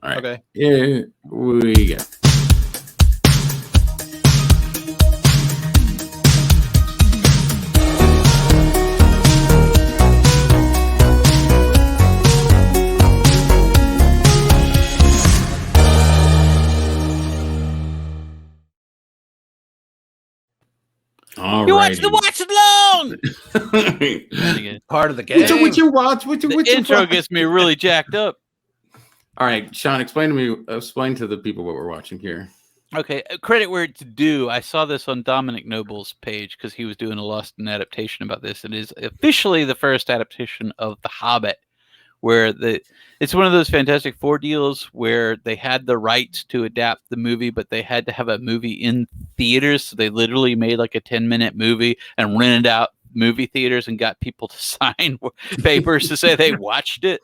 All right. Okay. Here we go. You watch the watch along. Part of the game. What you watch? The intro gets me really jacked up. All right, Sean, explain to the people what we're watching here. Okay, credit where it's due. I saw this on Dominic Noble's page because he was doing a Lost in adaptation about this. It is officially the first adaptation of The Hobbit, where it's one of those Fantastic Four deals where they had the rights to adapt the movie, but they had to have a movie in theaters. So they literally made like a 10-minute movie and rented out movie theaters and got people to sign papers to say they watched it.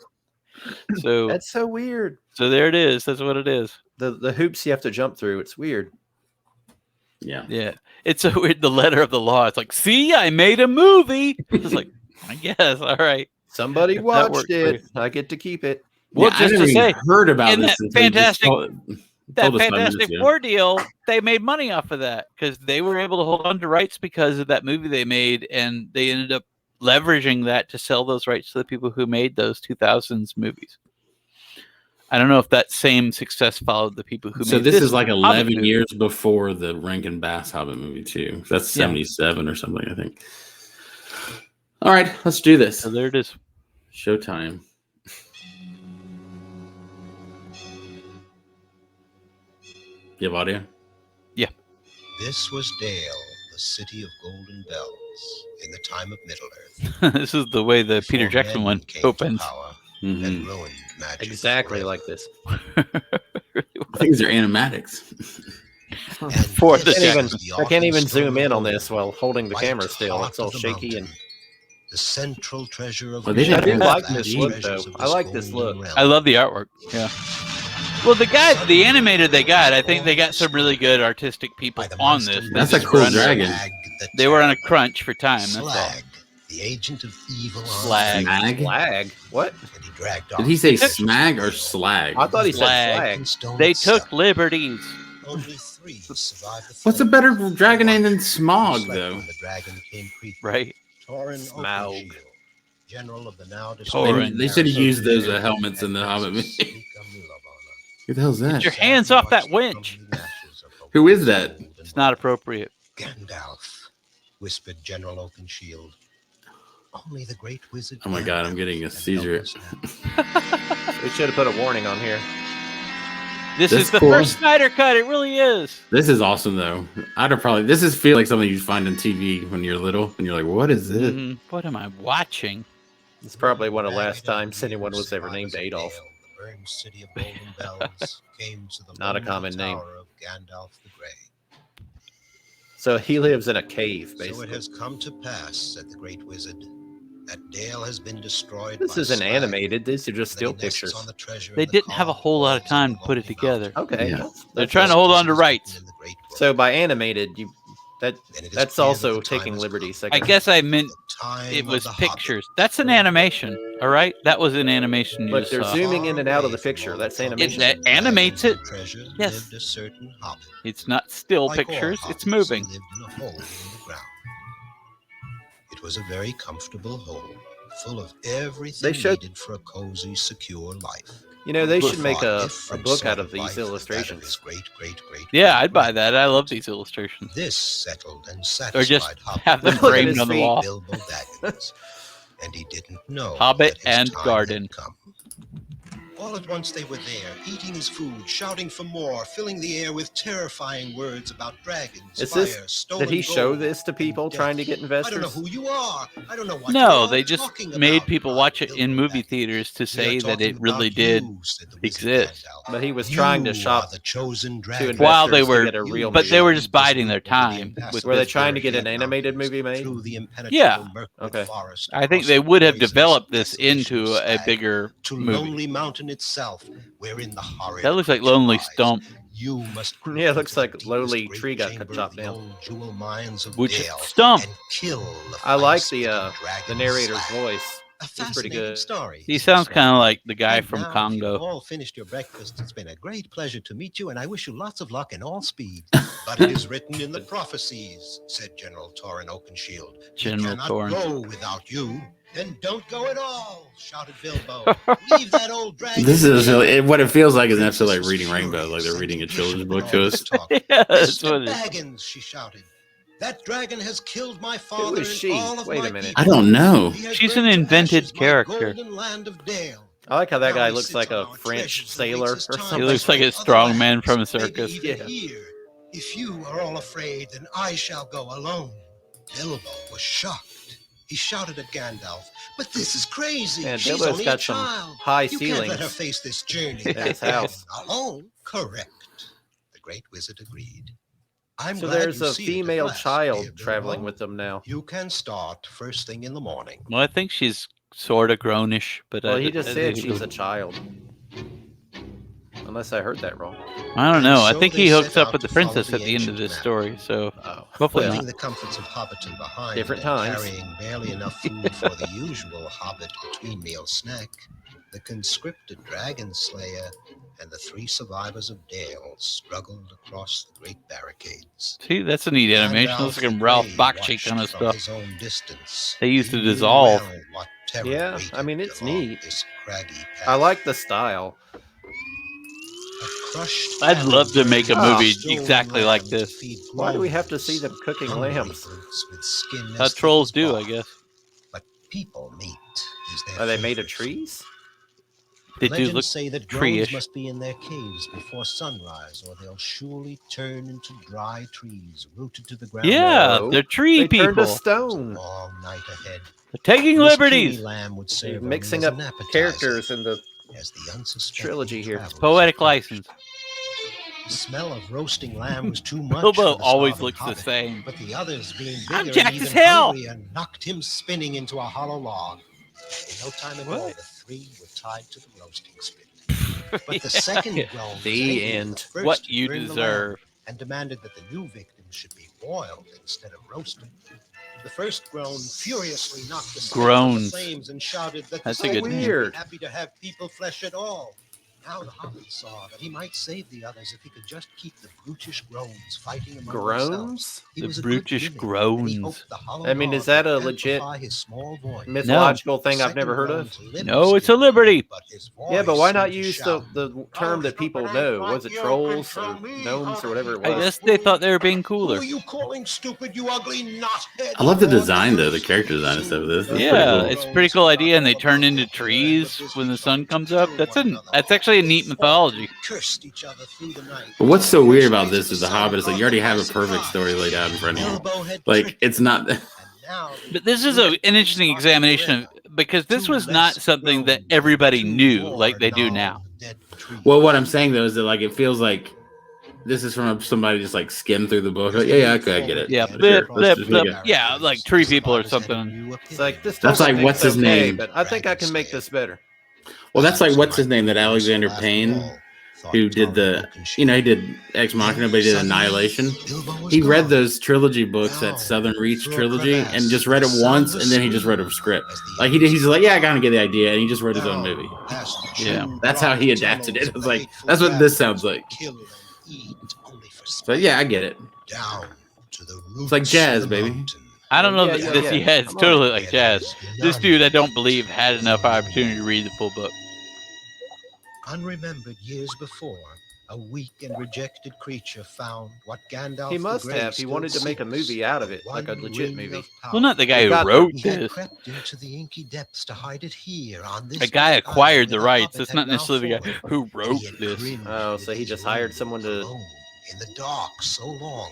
So that's so weird. So there it is. That's what it is. The hoops you have to jump through. It's weird. Yeah. It's so weird. The letter of the law. It's like, see, I made a movie. It's like, I guess. All right. Somebody watched it. I get to keep it. Well, just to say, heard about in this that Fantastic Fantastic Four deal, they made money off of that because they were able to hold on to rights because of that movie they made, and they ended up leveraging that to sell those rights to the people who made those 2000s movies. I don't know if that same success followed the people who made So this is like 11 Hobbit years before the Rankin Bass Hobbit movie too. That's 77 or something, I think. All right, let's do this. So there it is. Showtime. You have audio? Yeah. This was Dale, the city of golden bells, in the time of Middle-earth. This is the way the Peter Jackson one opens. And ruined magic exactly like this. Things are animatics. I can't even zoom in on this while holding the camera still. It's all shaky and. The central treasure of I do like this look, though. I like this look. I love the artwork. Yeah. Well, the animator they got, I think they got some really good artistic people on this. That's a cool dragon. They were on a crunch for time. That's all. The agent of evil. Slag. Slag? What? Did he say smag or slag? I thought he said slag. They took liberties. Only 3 survived the What's a better dragon name than Smog, though? Right. Smaug. General of the now they should have used those helmets in the Hobbit movie. Who the hell's that? Get your hands off that winch. Who is that? It's not appropriate. Gandalf, whispered General Oakenshield. Only the great wizard. Oh my god, I'm getting a seizure. We should have put a warning on here. This is the first Snyder cut. It really is. This is awesome, though. This is feel like something you find on TV when you're little, and you're like, "What is this? What am I watching?" It's probably one of the last times anyone was ever named Adolf. City of golden bells came to the not a common name. Of Gandalf the Grey. So he lives in a cave, basically. So it has come to pass, said the great wizard, that Dale has been destroyed. This isn't animated. These are just still pictures. They didn't have a whole lot of time to put it together. Okay. Yeah. They're trying to hold on to rights. So by animated, that's also taking liberties. I guess I meant it was pictures. That's an animation, all right? That was an animation. But they're zooming in and out of the picture. That's animation. It animates it. Yes. It's not still pictures. It's moving. It was a very comfortable home, full of everything needed for a cozy, secure life. You know, they should make a book out of these illustrations. Yeah, I'd buy that. I love these illustrations. This settled and satisfied or just have them Look at framed his on the feet. wall. And he didn't know Hobbit that his and time garden. had come. All at once they were there, eating his food, shouting for more, filling the air with terrifying words about dragons, fire, stolen did he show gold, this to people trying to get investors? I don't know who you are. I don't know what No, you're they all just talking made about. people watch it in movie theaters to say that it really did exist. But he was trying to shop the chosen to dragon. investors While they were, to get a real but movie. they were just biding their time. Were they trying to get an animated movie made? Through the impenetrable Yeah. Mirkwood Okay. forest, I think across they would have blazes, developed this desolation into a slag, bigger to movie. Lonely Mountain itself, wherein the horrid That looks like creature Lonely lies. Stump. You must Yeah, it looks like deepest lowly great tree got chamber chopped of the down. old jewel mines of Which Dale Stump. and kill the I like feist the of dragon narrator's slag. voice. A pretty fascinating good. story. He isn't sounds it, kind of Snowy? like the guy And from now, if Congo. you've all finished your breakfast, it's been a great pleasure to meet you, and I wish you lots of luck and all speed. But it is written in the prophecies, said General Torrin Oakenshield. General We cannot Torrin. go without you. Then don't go at all, shouted Bilbo. Leave that old dragon. This is here. really, what it feels like is an Princess episode like was reading Rainbow, like furious they're and reading a impatient children's with book to all us. this talk. Yeah, that's Mr. what it is. Baggins, she shouted. That dragon has killed my father is and she? all of Wait a my minute. people. I don't know. He has She's an burned to invented ashes my character. golden land of Dale. I like how that Now guy he looks sits like on a our French treasures and sailor waits or his time something. He looks like a to strong other man from a lands, maybe circus. even Yeah. here. If you are all afraid, then I shall go alone. Bilbo was shocked. He shouted at Gandalf, "But this is crazy. Man, She's Bilbo's only got a some child. high You can't let her ceilings face this journey in his house. alone." Correct. The Great Wizard agreed. I'm So glad there's you a see it at female last, child dear traveling Bilbo. with them now. You can start first thing in the morning. Well, I think she's sort of grownish, but Well, he just I said think- she's a child. Unless I heard that wrong. I don't know. I So think they he hooks set up out with the to follow princess the at the end of ancient this map. story, so Oh, hopefully Leaving not. the comforts of Hobbiton behind Different and times. carrying barely enough food for the usual Hobbit between meal snack, the conscripted dragon slayer and the 3 survivors of Dale struggled across the great barricades. See, that's a neat animation. Looks like a Gandalf the Ralph Grey Bakshi kind of watched from stuff. his own distance. They used He to knew dissolve. well what terror Yeah, waited I mean, it's along neat. this craggy path. I like the style. A crushed I'd love to cattle make a turned movie stolen exactly like lamb to this. feed Why do we have to groans, see them cooking hungry lambs? brutes with skin How as thick trolls as do, I bark. guess. But people meat is their Are they made of favorite food. trees? They do Legends look say that tree-ish. groans must be in their caves before sunrise, or they'll surely turn into dry trees rooted to the ground. Yeah, No. they're tree They turned to people. stone. Long night ahead. They're taking This liberties. puny lamb would He's serve mixing only up as an appetizer characters in the as the unsuspecting trilogy here. travelers Poetic approached. license. The smell of roasting lamb was too much. Bilbo for the always starving looks the Hobbit, same. But the others, being I'm bigger jacked and as even hell. hungrier, knocked him spinning into a hollow log. In no time at all, What? the 3 were tied to the roasting spit. But the second groan was The angry end. with the first What to you bring the lamb, deserve. and demanded that the new victim should be boiled instead of roasted. The first groan furiously knocked the spit from the Groans. flames and shouted that That's the a good second name. should be Weird. happy to have people flesh at all. Now the Hobbit saw that he might save the others if he could just keep the brutish groans fighting among themselves. Groans? He The was a good brutish living, and he groans. hoped the hollow I mean, log is that would a legit amplify his small voice. mythological The thing I've second never heard groan of? was No, it's a lip-skin, liberty. but his Yeah, but voice why not seemed to use shout, the term that people know? Was it trolls or gnomes or whatever it I was? guess they thought they were being "Who cooler. are you calling stupid, you ugly knothead?" I love the He roared. design, though, the character design and stuff of this. It's Yeah, pretty cool. it's a pretty cool idea, and they turn into trees when the sun comes up. That's actually a neat mythology. Cursed each other through the night. But what's so weird about this is The Hobbit is like you already have a perfect story laid out in front of you. Bilbo had Like, tricked it's not. him, and now But this is an interesting examination of, because this was not something that everybody knew like they do now. Well, what I'm saying, though, is that, like, it feels like this is from somebody just, like, skimmed through the book. Like, yeah, okay, I get it. Yeah, Sure, blip, let's blip, just make blip. it. Yeah, like tree people or something. It's like this. That's total like, what's thing's his okay, name? But I think I can make this better. Well, that's like, what's his name? That Alexander Payne, who did the, he did Ex Machina, but he did Annihilation. He read those trilogy books, that Southern Reach trilogy, and just read it once, and then he just wrote a script. Like, he's like, yeah, I kind of get the idea, and he just wrote his own movie. Yeah. That's how he adapted it. It's like, that's what this sounds like. So, yeah, I get it. It's like jazz, baby. I don't know Yeah, that yeah, this. yeah. Yeah, it's Come on. totally like jazz. This dude, I don't believe, had enough opportunity to read the full book. Unremembered years before, a weak and rejected creature found what Gandalf He the must Grey have. He still wanted to make a seeks, movie out of it, like a one legit ring movie. of power. Well, not the guy He who got wrote He had this. crept into the inky depths to hide it here on this A guy great acquired island the where the rights. Hobbit That's had not now necessarily the guy fallen. who wrote He had this. cringed Oh, with so he his just hired ring someone to- alone in the dark so long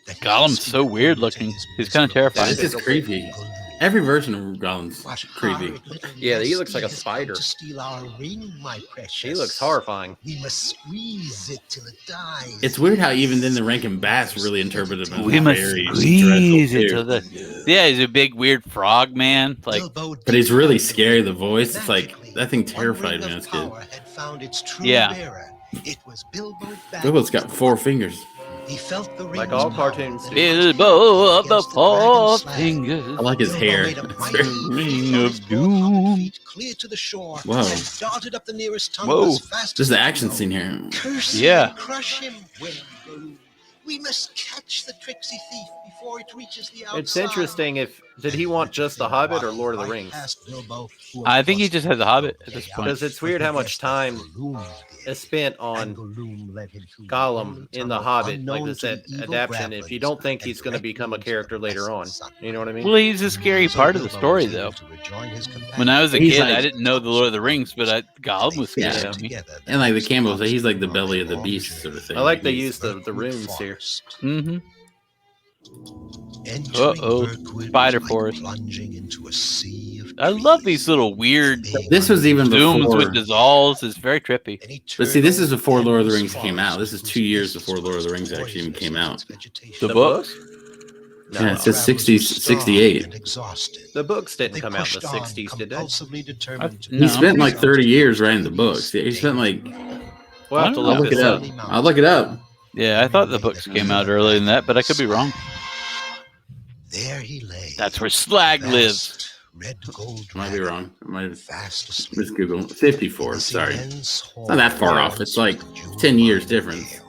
that he Gollum's could so speak weird only to looking. his He's kinda miserable terrifying. This is creepy. Every version of Gollum's What creepy. horrid little Yeah, he looks like a nasty has come spider. to steal our ring, my precious. She looks horrifying. We must squeeze it till it dies. It's weird how even then the Rankin Bass really interpreted him We as must very squeeze it dreadful, till too. Yeah, he's a big weird frog man. Like, Bilbo But he's did really find the scary. ring. The voice, it's like, Magically, that thing one terrified ring me of as a kid. power had found its true Yeah. bearer. It was Bilbo Bilbo's Baggins, got 4 fingers. He felt the Like ring's all power. cartoons do. Bilbo of the Against the Four dragon's Fingers. I like his Bilbo hair. made a It's mighty very- Ring leap on of his 400 doom. feet clear to the shore Whoa. and darted up the nearest tunnel Whoa. as fast This is as the he action could scene go. here. Curse Yeah. him, crush him, wailed Baloo. We must catch the tricksy thief before it reaches the outside. It's interesting if did he want just The Hobbit or Lord of the Rings? I think he just had The Hobbit at this point. Because it's weird how much time is spent on Gollum in The Hobbit, like this adaptation. If you don't think he's going to become a character later on, you know what I mean? Well, he's a scary part of the story, though. When I was a He's kid, like- I didn't know the Lord of the Rings, but Gollum was scary Yeah. to me. And like the Campbell say, he's like the belly of the beast sort of thing. I like they He's- use the runes here. Mm-hmm. Uh-oh. Spider Forest. I love these little weird This was even zooms before. with dissolves. It's very trippy. But see, this is before Lord of the Rings came out. This is 2 years before Lord of the Rings actually even came out. The books? No, Yeah, it says 60, 68. the books didn't come out in the 60s, did they? He No. spent like 30 years writing the books. He spent like, We'll have to I'll I'll look look this it up. up. I'll look it up. Yeah, I thought the books came out earlier than that, but I could be wrong. There he lay. That's where Slag lives. Red gold Might be wrong. I might have fast asleep. missed Google. 54, sorry. It's Not that far off. It's like 10 years difference.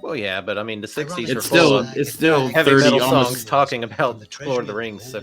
Well, yeah, but I mean, the 60s were It's full still, of it's still heavy 30, metal songs almost, talking about Lord of the Rings. So.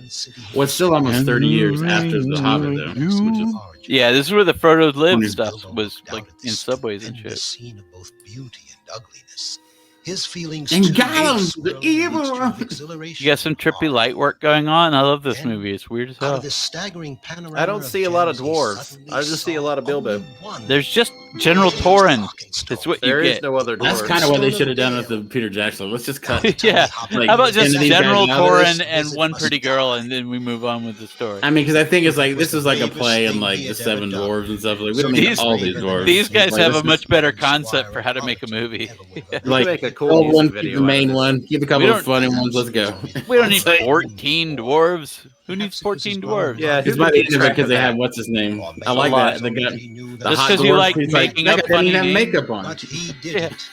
well, it's still almost 30 years after The Hobbit, though. Which is, Yeah, this is where the Frodo lived When stuff was like in subways and shit. Scene of both beauty and ugliness. His feelings And too Gollum, swirled the in evil mixture one. of exhilaration You got some and trippy awe. light work going on. I love this Then, movie. It's weird as Out of hell. this staggering panorama I don't see a lot of dwarves. I just see a lot of Bilbo. There's just General Torin. That's what you There is get. no other that's dwarves. kind of what they should have done with the Peter Jackson. Let's just cut. Yeah. Like, How about just and these guys General now, there's- Torin and one pretty girl, and then we move on with the story? I mean, because I think it's like this is like a play in like the Seven Dwarves and stuff. Like we don't need These- all these dwarves. These guys Like, have this a is- much better concept for how to make a movie. You can like make a cool old music one, keep video the out main of it. one, keep a We couple don't- of funny ones. Let's go. We don't need Like- 14 dwarves. Who needs 14 dwarves? Yeah, It's who by could the keep end of it track because of they that? have what's his name. I A like lot. that. The guy, the Just hot 'cause you dwarf, like he's making that up guy didn't even have funny makeup on. But he did Yeah. it.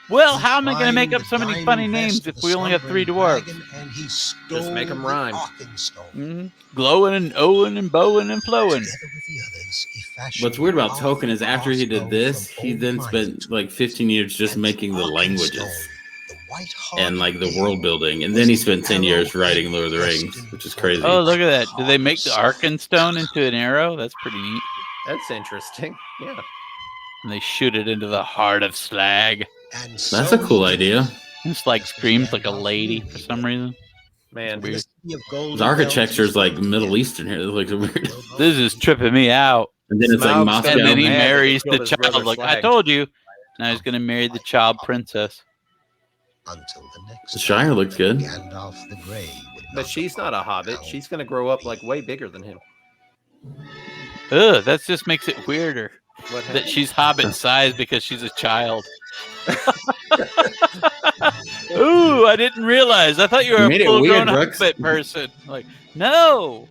Well, how am I going to make up so many Climbed funny the names vest if of we the only have 3 slumbering dwarves? dragon, and he Just make 'em stole rhyme. Arkenstone. Mm-hmm. Glowing and owing and bowing and flowing. Together with the others, he fashioned What's weird about a Tolkien is after he crossbow did this, from he old then pine spent like 15 years just and making the Arkenstone, languages the white heart and like the of world building, and then he spent 10 years writing Lord of the Rings, which is crazy. Oh, look at that. Do they make the Arkenstone into an arrow? That's pretty neat. That's interesting. Yeah. And they shoot it into the heart of Slag. And That's so a cool he did. idea. And Slag screams like a lady for some reason. Man, Weird. The architecture is like Middle Eastern here. It looks weird. This is tripping me out. And then it's like Smaug Moscow. And then he mad that marries he killed the his brother child. Like, I Slag. told you. Now he's going to marry the child princess. Until the next The Shire looks good. Gandalf the Grey would but knock she's not a hobbit. She's going to grow up like way bigger than him. Ugh, that just makes it weirder. What That happened? she's hobbit size because she's a child. Ooh, I didn't realize. I thought you were You a made it full weird, grown Brooks. hobbit person. Like, no.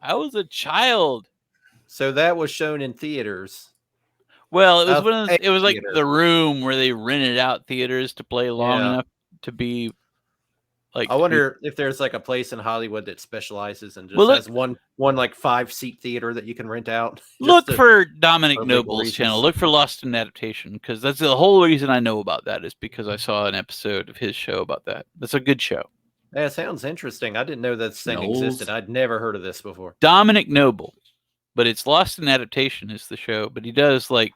I was a child. So that was shown in theaters. Well, it was Of one of those, it was like theater. the Room where they rented out theaters to play long Yeah. enough to be like. I wonder if there's like a place in Hollywood that specializes in just Well, look- has one like 5-seat theater that you can rent out. just Look to- for Dominic for legal Noble's reasons. channel. Look for Lost in Adaptation because that's the whole reason I know about that is because I saw an episode of his show about that. That's a good show. Yeah, it sounds interesting. I didn't know that thing Knowles. existed. I'd never heard of this before. Dominic Noble, but it's Lost in Adaptation is the show. But he does like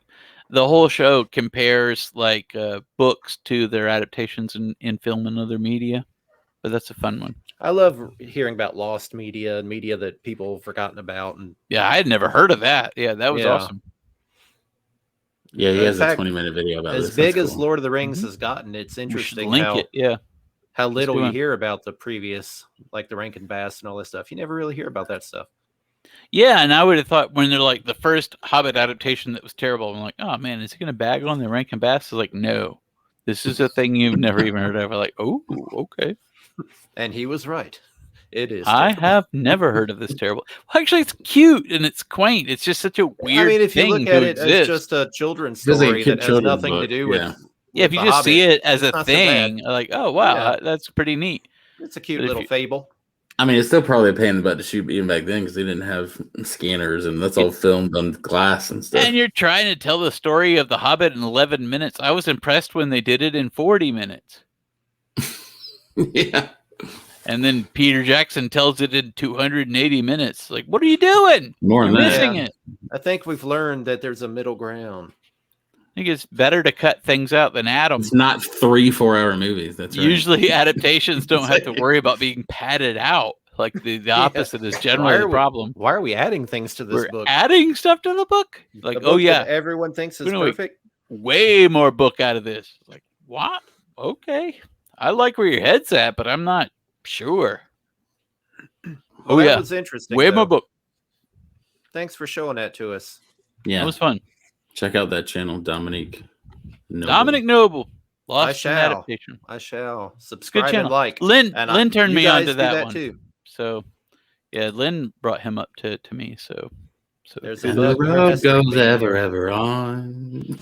the whole show compares like books to their adaptations in film and other media. But that's a fun one. I love hearing about lost media and media that people have forgotten about. And Yeah, I had never heard of that. Yeah, that was Yeah. awesome. Yeah, he In has a fact, 20-minute video about as this. big That's as cool. Lord of the Rings Mhm. has gotten, it's We should interesting link how it. Yeah. little do you it. hear about the previous, like the Rankin Bass and all this stuff. You never really hear about that stuff. Yeah, and I would have thought when they're like the first Hobbit adaptation that was terrible, I'm like, oh man, is he going to bag on the Rankin Bass? It's like, no, this is a thing you've never even heard of. I'm like, oh, okay. And he was right. It is. I terrible. have never heard of this terrible. Well, actually, it's cute and it's quaint. It's just such a weird I mean, if you thing look to at it exist. as just a children's Feels like a story kid that has children's nothing to book, do yeah. with Yeah, if with you The just see Hobbit, it as it's a not so bad. thing, like, oh wow, Yeah. that's pretty neat. It's a cute But if little you- fable. I mean, it's still probably a pain in the butt to shoot even back then because they didn't have scanners and that's all filmed on glass and stuff. And you're trying to tell the story of The Hobbit in 11 minutes. I was impressed when they did it in 40 minutes. Yeah. And then Peter Jackson tells it in 280 minutes. Like, what are you doing? More You're than that. missing Yeah. it. I think we've learned that there's a middle ground. I think it's better to cut things out than add them. It's not 3-4 hour movies. That's right. Usually adaptations don't have to worry about being padded out. Like the opposite is generally the problem. Why are we adding things to this We're book? adding stuff to the book. Like, The book oh yeah, that everyone thinks is We're gonna make perfect. way more book out of this. Like, what? Okay. I like where your head's at, but I'm not sure. Well, Oh, that yeah. was interesting. Way though. more book. Thanks for showing that to us. Yeah. That was fun. Check out that channel, Dominique. Noble. Dominic Noble. I Lost in shall. Adaptation. I shall Good subscribe and channel. like. Lynn And turned you me on guys to do that one. too. So yeah, Lynn brought him up to me. So There's a And the book for road history goes being ever, here. ever on.